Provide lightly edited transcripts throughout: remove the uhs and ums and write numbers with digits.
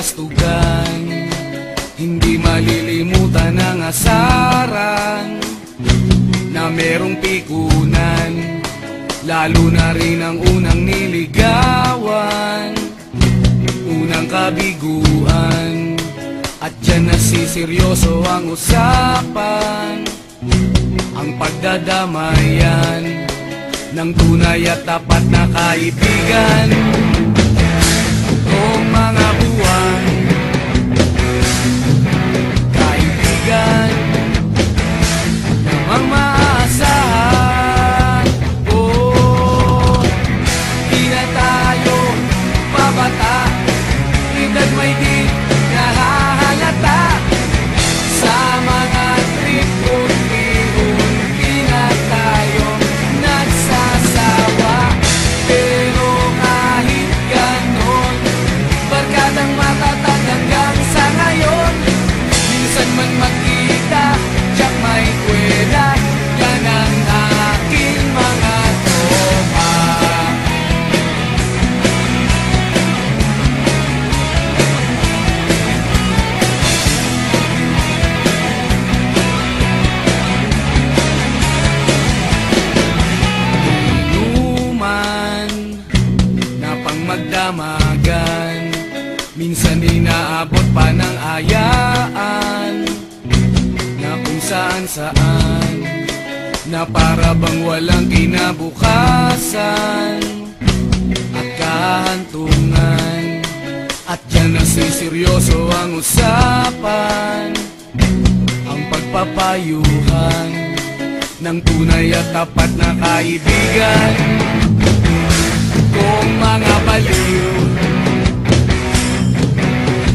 kastugan, hindi malilimutan ang asaran na merong pikunan, lalo na rin ang unang niligawan, unang kabiguan. At dyan nasiseryoso ang usapan, ang pagdadamayan ng tunay at tapat na kaibigan. Kung mga buwan, kaibigan namang maaasahan. Oh, di na tayo pabata, edad may di nahahalata. Sa mga trip unti-unti na tayo nagsasawa. Pero kahit ganon, barkadang matatag hanggang sa ngayon. Minsan man magkita, tiyak may kwela, yan ang aking mga tropa. Inuman na pang magdamagan, minsan inaabot pa ng ayaan, na kung saan-saan, na para bang walang kinabukasan at kahantungan. At yan nasiseryoso ang usapan, ang pagpapayuhan ng tunay at tapat na kaibigan. Kung mga baliw,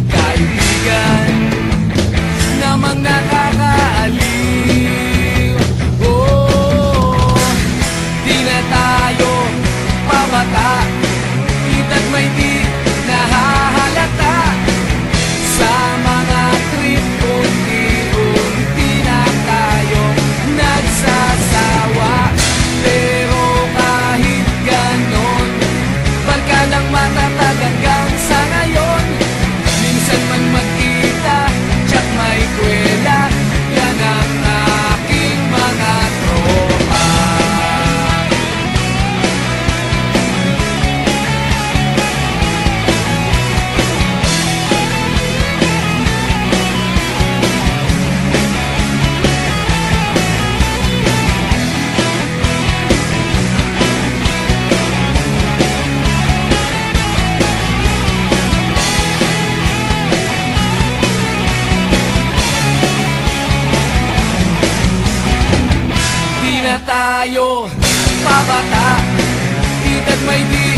kaibigan namang nakakaaliw. Oh, di na tayo pabata, edad may di nahahalata. Sa mga trip unti-unti na tayo nagsasawa. Pero kahit ganon, barkadang matatag hanggang sa ngayon. Minsan man magkita, tiyak may kwela, yan ang aking mga tropa. Di na tayo pabata, edad may di